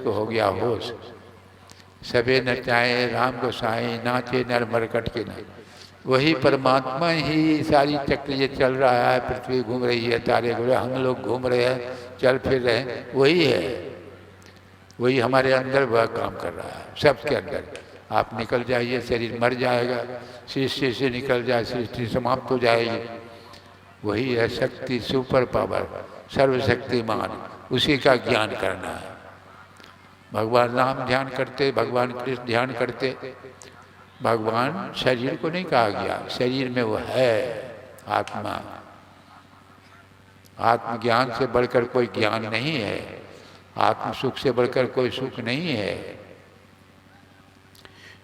उसको हो गया होश। सबे नचाए राम गोसाई, नाचे नर मरकट के ना। वही परमात्मा ही सारी चक्र ये चल रहा है, पृथ्वी घूम रही है, तारे घूम रहे, हम लोग घूम रहे हैं, चल फिर रहे हैं, वही है। वही हमारे अंदर वह काम कर रहा है, सबके अंदर। आप निकल जाइए, शरीर मर जाएगा, सृष्टि से निकल जाए, सृष्टि समाप्त हो जाएगी। वही है शक्ति, सुपर पावर, सर्वशक्तिमान, उसी का ज्ञान करना है। भगवान राम ध्यान करते, भगवान कृष्ण ध्यान करते। भगवान शरीर को नहीं कहा गया, शरीर में वो है आत्मा। आत्मज्ञान से बढ़कर कोई ज्ञान नहीं है, आत्म सुख से बढ़कर कोई सुख नहीं है।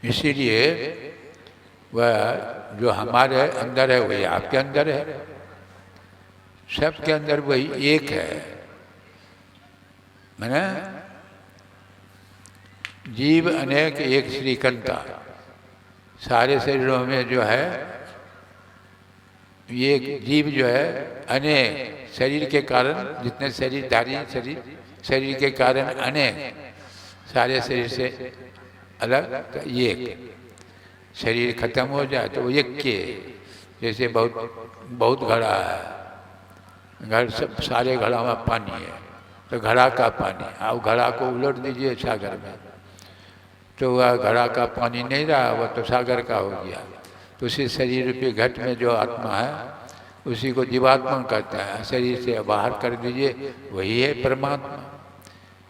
इसीलिए वह जो हमारे अंदर है वही आपके अंदर है, सबके अंदर वही एक है। मैंने जीव अनेक एक श्रीकंता। सारे शरीरों में जो है ये जीव जो है अनेक, शरीर के कारण जितने शरीरधारी शरीर के कारण अनेक, सारे शरीर से अलग तो एक। शरीर खत्म हो जाए तो एक के, जैसे बहुत घड़ा है, घर सब सारे घड़ा में पानी है, तो घड़ा का पानी, आप घड़ा को उलट दीजिए सागर में, तो वह घड़ा का पानी नहीं रहा, वह तो सागर का हो गया। तो उसी शरीर रूपी घट में जो आत्मा है उसी को जीवात्मा कहते हैं। शरीर से बाहर कर दीजिए, वही है परमात्मा।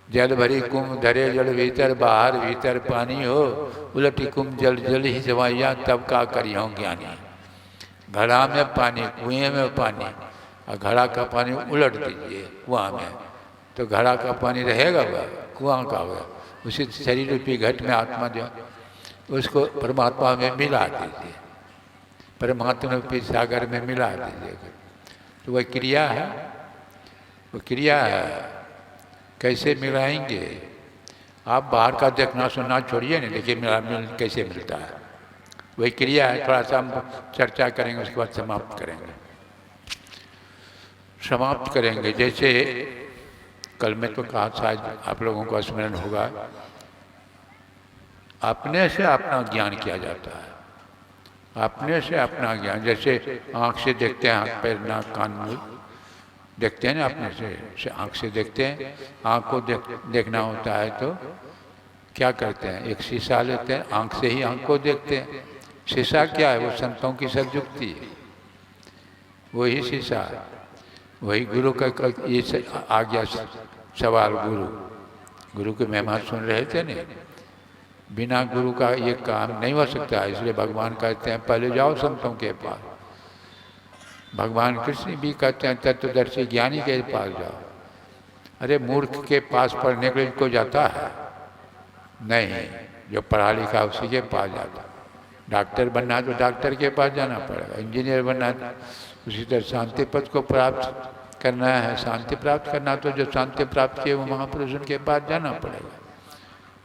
जल भरी कुंभ धरे जल भीतर, बाहर भीतर पानी हो, उलटी कुंभ जल जल ही जमाइया, तब का करियो ज्ञानी। घड़ा में पानी, कुएं में पानी, और घड़ा का पानी उलट दीजिए कुआं में, तो घड़ा का पानी रहेगा, वह कुआं का होगा। उसी शरीर रूपी घट में आत्मा जो, उसको परमात्मा में मिला दीजिए, परमात्मा रूपी सागर में मिला दीजिए। तो वह क्रिया है, वो क्रिया है। कैसे मिलाएंगे? आप बाहर का देखना सुनना छोड़िए, नहीं देखिए कैसे मिलता है, वही क्रिया है। थोड़ा सा हम चर्चा करेंगे, उसके बाद समाप्त करेंगे। जैसे कल में तो कहा, शायद आप लोगों का स्मरण होगा, अपने से अपना ज्ञान किया जाता है, अपने से अपना ज्ञान। जैसे आँख से देखते हैं, आँख पैर नाक कान मुँह देखते हैं ना, अपने से आँख से देखते हैं। आँख को देखना होता है तो क्या करते हैं, एक शीशा लेते हैं, आँख से ही आँख को देखते हैं। शीशा क्या है? वो संतों की सदयुक्ति है, वही शीशा है। वही गुरु का ये आ गया सवाल। गुरु के मेहमान सुन रहे थे नहीं, बिना गुरु का ये काम नहीं हो सकता। इसलिए भगवान कहते हैं पहले जाओ संतों के पास। भगवान कृष्ण भी कहते हैं तत्वदर्शी ज्ञानी के पास जाओ। अरे मूर्ख के पास पढ़ने के लिए कोई जाता है नहीं, जो पढ़ा लिखा उसी के पास जाता। डॉक्टर बनना है तो डॉक्टर के पास जाना पड़ेगा, इंजीनियर बनना है। उसी तरह शांति पद को प्राप्त करना है, शांति प्राप्त करना तो जो शांति प्राप्त किए वो महापुरुष उनके पास जाना पड़ेगा।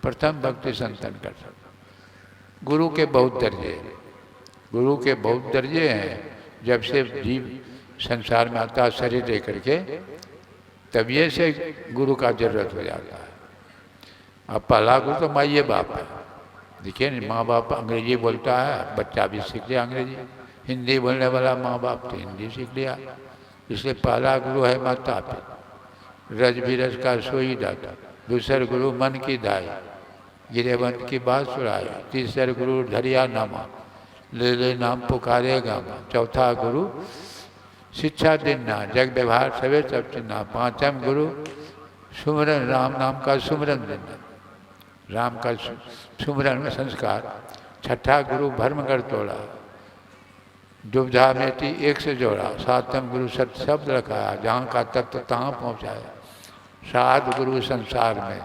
प्रथम भक्ति संतन कर सकते। गुरु के बहुत दर्जे हैं। जब से जीव संसार में आता है शरीर लेकर के, तभी से गुरु का जरूरत हो जाता है। अब पहला गुरु तो माँ ये बाप है। देखिए माँ बाप अंग्रेजी बोलता है, बच्चा भी सीख लिया अंग्रेजी। हिंदी बोलने वाला माँ बाप तो हिंदी सीख लिया। इसलिए पहला गुरु है माता पिता, रज भी रज का सोई दाता। दूसरा गुरु मन की दाई, गिरेवंत की बात सुनाई। तीसरा गुरु धरिया नामा, ले नाम पुकारेगा। चौथा गुरु शिक्षा देना, जग व्यवहार सवे सब चिन्ना। पांचम गुरु सुमरन, राम नाम का सुमरन देना, राम का सुमरन में संस्कार। छठा गुरु भर्मगढ़ तोड़ा, दुविधा मेटी एक से जोड़ा। सातम गुरु सत्य शब्द रखाया, जहाँ का तत्व तहाँ पहुँचाया। सात गुरु संसार में,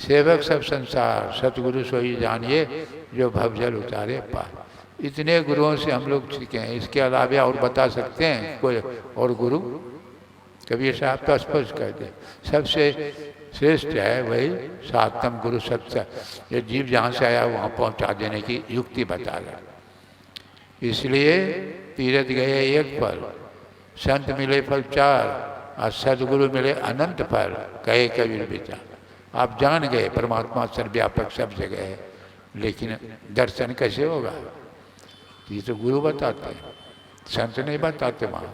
सेवक सब संसार। सतगुरु सोई जानिए, जो भवजल उतारे पार। इतने गुरुओं से हम लोग सीखे हैं। इसके अलावा और बता सकते हैं कोई और गुरु? कबीर साहब तो स्पष्ट कर दे, सबसे श्रेष्ठ है वही सातम गुरु सत्य। ये जीव जहाँ से आया वहाँ पहुँचा देने की युक्ति बता रहा। इसलिए तीरथ गए एक फल, संत मिले फल चार। और सदगुरु मिले अनंत फल, कहे कबीर बेटा। आप जान गए परमात्मा सर्वव्यापक सब जगह है, लेकिन दर्शन कैसे होगा? ये तो गुरु बताते हैं, संत नहीं बताते। वहाँ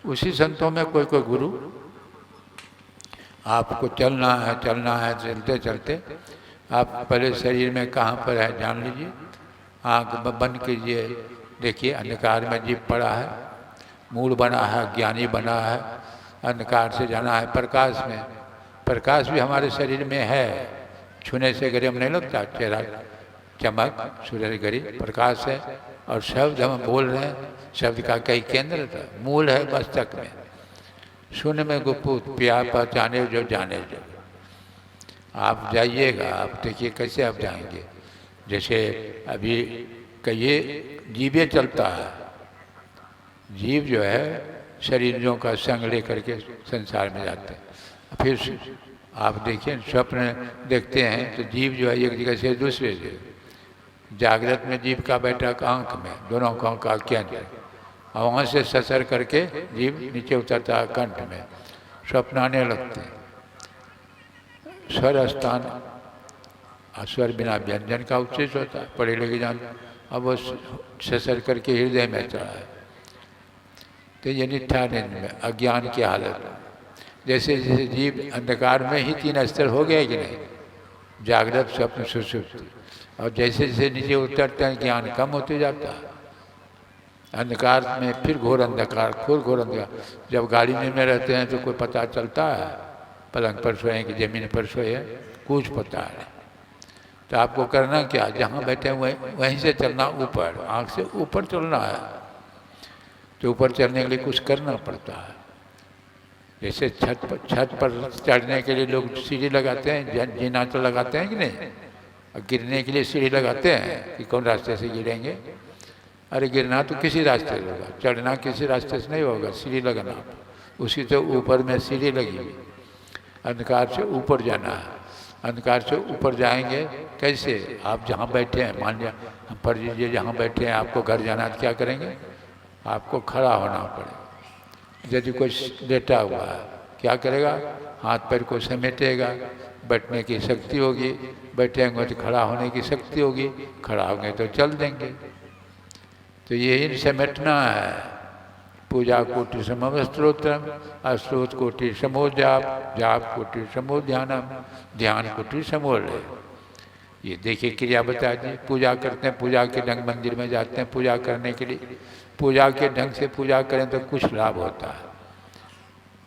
उसी संतों में कोई कोई गुरु, आपको चलना है चलते चलते आप पहले शरीर में कहाँ पर है जान लीजिए, आँख बंद कीजिए, देखिए अंधकार में जीव पड़ा है, मूल बना है, ज्ञानी बना है, अंधकार से जाना है प्रकाश में। प्रकाश भी हमारे शरीर में है, छूने से गर्म नहीं लगता, चेहरा चमक सूर्य गरी प्रकाश है। और शब्द हम बोल रहे हैं, शब्द का कई केंद्र था, मूल है मस्तक में, शून्य में गुप्त प्या पहचाने जो जाने जो। आप जाइएगा, आप देखिए कैसे आप जाएंगे। जैसे अभी कहिए जीवे चलता है, जीव जो है शरीरों का संग लेकर के संसार में जाते हैं। फिर आप देखिए स्वप्न देखते हैं तो जीव जो है एक जगह से दूसरे से, जागृत में जीव का बैठक आंख में, दोनों को का केंद्र, और वहाँ से ससर करके जीव नीचे उतरता है कंठ में, स्वप्न आने लगते हैं। स्वर स्थान, स्वर बिना व्यंजन का उच्चेज होता है, पढ़े लिखे जान, अब वो ससर करके हृदय में चढ़ा है। तो ये निष्ठा में अज्ञान की हालत, जैसे जैसे जीव अंधकार में ही 3 स्तर हो गए कि नहीं, जागृत स्वप्न सुषुप्ति, और जैसे जैसे नीचे उतरते हैं ज्ञान कम होते जाता है। अंधकार में फिर घोर अंधकार, घोर अंधकार। जब गाड़ी में रहते हैं तो कोई पता चलता है पलंग पर सोए कि जमीन पर सोए, कुछ पता नहीं। तो आपको करना क्या, जहाँ बैठे हुए वहीं से चलना, ऊपर, आँख से ऊपर चलना है। तो ऊपर चलने के लिए कुछ करना पड़ता है। जैसे छत पर चढ़ने के लिए लोग सीढ़ी लगाते हैं, जीना तो लगाते हैं कि नहीं, और गिरने के लिए सीढ़ी लगाते हैं कि कौन रास्ते से गिरेंगे। अरे गिरना तो किसी रास्ते से होगा, चढ़ना किसी रास्ते से नहीं होगा, सीढ़ी लगाना। उसी तो ऊपर में सीढ़ी लगी हुई, अंधकार से ऊपर जाना है। अंधकार से ऊपर जाएंगे कैसे? आप जहाँ बैठे हैं, मान लिया पर लीजिए जहाँ बैठे हैं, आपको घर जाना है, क्या करेंगे? आपको खड़ा होना पड़ेगा। यदि कोई लेटा हुआ है, क्या करेगा? हाथ पैर को समेटेगा, बैठने की शक्ति होगी, बैठेंगे तो खड़ा होने की शक्ति होगी, खड़ा होंगे तो चल देंगे। तो यही समेटना है। पूजा कोटि समम स्त्रोत्रम, स्त्रोत कोटि समो जाप, जाप कोटि समो ध्यानम, ध्यान कोटि समो लय। ये देखिए क्रिया बता दी। पूजा करते हैं, पूजा के ढंग मंदिर में जाते हैं पूजा करने के लिए, पूजा के ढंग से पूजा करें तो कुछ लाभ होता है।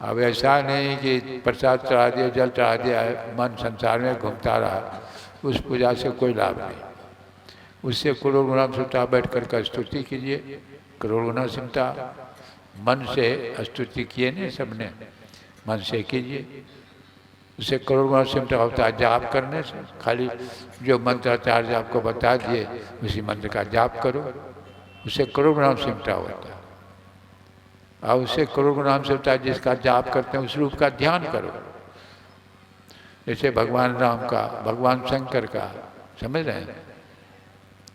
अब ऐसा नहीं कि प्रसाद चढ़ा दिया, जल चढ़ा दिया, मन संसार में घूमता रहा, उस पूजा से कोई लाभ नहीं। उससे करोड़ गुना सिमटा बैठ कर का स्तुति कीजिए, करोड़ गुना सिमटा मन से स्तुति किए नहीं सबने, मन से कीजिए, उससे करोड़ गुना सिमटा होता है। जाप करने से, खाली जो मंत्राचार्य आपको बता दिए उसी मंत्र का जाप करो, उससे करोड़ गुना सिमटा होता है। और उससे करोड़ गुना सिमटा है जिसका जाप करते हैं, उस रूप का ध्यान करो। जैसे भगवान राम का, भगवान शंकर का, समझ रहे हैं,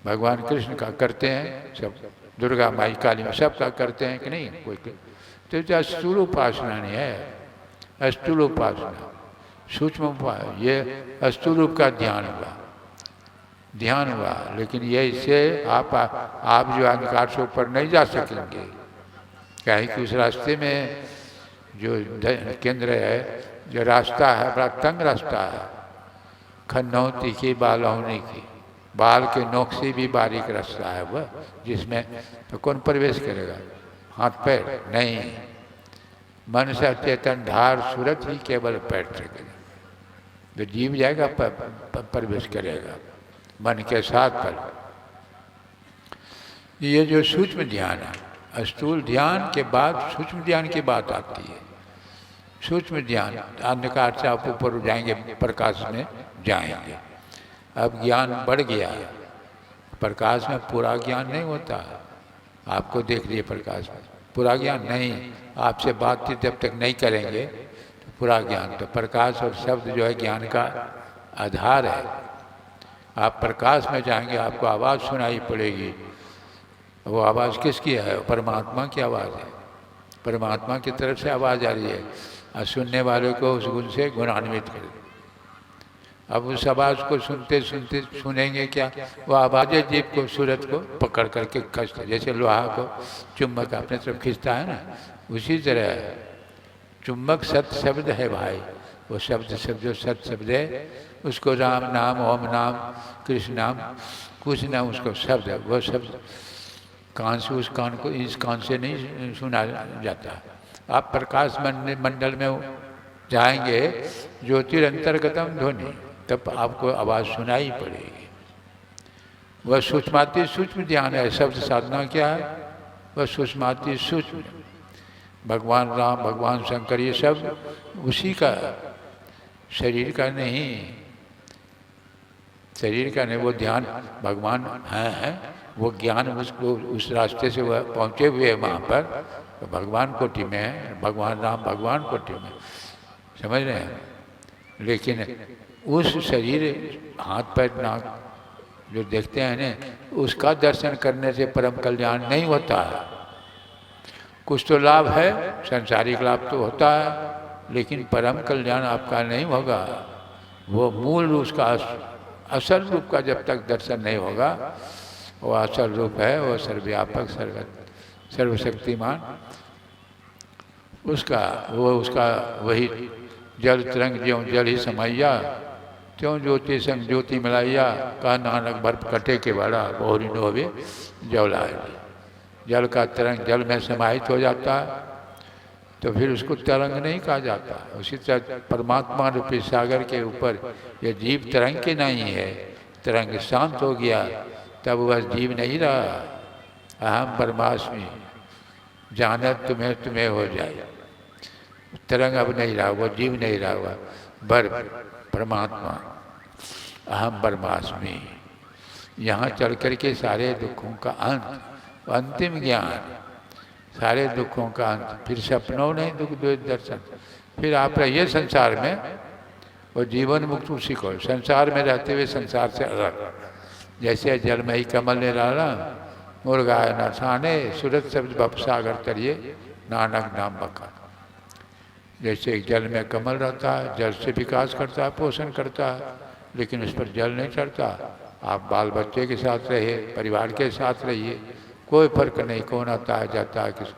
भगवान कृष्ण का करते हैं सब, दुर्गा माई काली में सबका करते हैं कि नहीं? कोई तो स्थूल उपासना नहीं है, स्थूल उपासना, सूक्ष्म उपासना, ये स्थूल रूप का ध्यान हुआ, ध्यान हुआ। लेकिन ये इससे आप जो अंधकार से ऊपर नहीं जा सकेंगे, क्या है कि उस रास्ते में जो केंद्र है, जो रास्ता है बड़ा तंग रास्ता है, खन्नौ तीखी बालौनी की, बाल के नोक से भी बारीक रास्ता है वह, जिसमें तो कौन प्रवेश करेगा? हाथ पैर नहीं, मन से चेतन धार सूरत ही केवल पैर सकेगा। तो जीव जाएगा प्रवेश करेगा मन के साथ पर। ये जो सूक्ष्म ध्यान है, स्थूल ध्यान के बाद सूक्ष्म ध्यान की बात आती है। सूक्ष्म ध्यान, अंधकार से आप ऊपर जाएंगे, प्रकाश में जाएंगे। अब ज्ञान बढ़ गया, प्रकाश में पूरा ज्ञान नहीं होता। आपको देख लिए प्रकाश में पूरा ज्ञान नहीं, आपसे बातचीत जब तक नहीं करेंगे तो पूरा ज्ञान। तो प्रकाश और शब्द जो है ज्ञान का आधार है। आप प्रकाश में जाएंगे, आपको आवाज़ सुनाई पड़ेगी। वो आवाज़ किसकी है? परमात्मा की आवाज़ है। परमात्मा की तरफ से आवाज़ आ रही है और सुनने वाले को उस गुण से गुणान्वित करे। अब उस आवाज़ को सुनते सुनते सुनेंगे क्या, वो आवाज़ जीव को सूरत को पकड़ करके खींचता, जैसे लोहा को चुम्बक अपने तरफ खींचता है ना, उसी तरह चुम्बक सत शब्द है भाई। वो शब्द जो सत शब्द है उसको राम नाम, ओम नाम, कृष्ण नाम, कुछ नाम उसको शब्द है, वो शब्द कान से उस कान को इस कान से नहीं सुना जाता। आप प्रकाश मंडल में जाएंगे, ज्योतिरंतर्गतम ध्वनि, तब आपको आवाज़ सुनाई पड़ेगी। वह सूक्ष्माति सूक्ष्म ध्यान है। शब्द साधना क्या है? वह सूक्ष्माति सूक्ष्म, भगवान राम, भगवान शंकर, ये सब उसी का, शरीर का नहीं, शरीर का नहीं। वो ध्यान भगवान है, वो ज्ञान उसको उस रास्ते से वह पहुँचे हुए हैं वहाँ पर, तो भगवान कोटि में है, भगवान राम भगवान कोटि में, समझ रहे हैं। लेकिन उस शरीर, हाथ पैर नाक जो देखते हैं ना, उसका दर्शन करने से परम कल्याण नहीं होता है। कुछ तो लाभ है, संसारिक लाभ तो होता है, लेकिन परम कल्याण आपका नहीं होगा। वो मूल उसका असल रूप का जब तक दर्शन नहीं होगा, वो असल रूप है, वो सर्वव्यापक सर्वशक्तिमान, उसका वही जल तरंग ज्यों जल ही समैया, त्यों ज्योति संग ज्योति मिलाइया, कहा नानक बर्फ कटे के बड़ा बहुरी नोवे जवलाए। जल का तरंग जल में समाहित हो जाता है तो फिर उसको तरंग नहीं कहा जाता। उसी तरह परमात्मा रूपी सागर के ऊपर यह जीव तरंग के नहीं है, तरंग शांत हो गया तब वह जीव नहीं रहा। अहम परमात्मी, जानत तुम्हें तुम्हें हो जाए, तरंग अब नहीं रहा, वो जीव नहीं रहा हुआ, परमात्मा अहम परमात्मी। यहाँ चल कर के सारे दुखों का अंत, अंतिम ज्ञान, सारे दुखों का अंत, फिर सपनों नहीं दुख दर्शन। फिर आप रहिए संसार में, वो जीवन मुक्त उसी को, संसार में रहते हुए संसार से अलग। जैसे जलमयी कमल ने डाला, मुर्गा न छाने, सूरत शब्द बप सागर तरिए, नानक नाम बका। जैसे जल में कमल रहता है, जल से विकास करता है, पोषण करता है, लेकिन उस पर जल नहीं चढ़ता। आप बाल बच्चे के साथ रहिए, परिवार के साथ रहिए, कोई फर्क नहीं कौन आता है जाता है, किस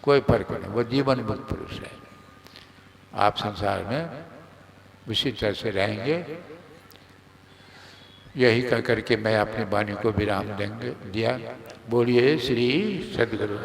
कोई फर्क नहीं, वो जीवन मुक्त पुरुष है। आप संसार में उसी तरह से रहेंगे। यही कह करके मैं अपनी वाणी को विराम दिया। बोलिए श्री सद्गुरु।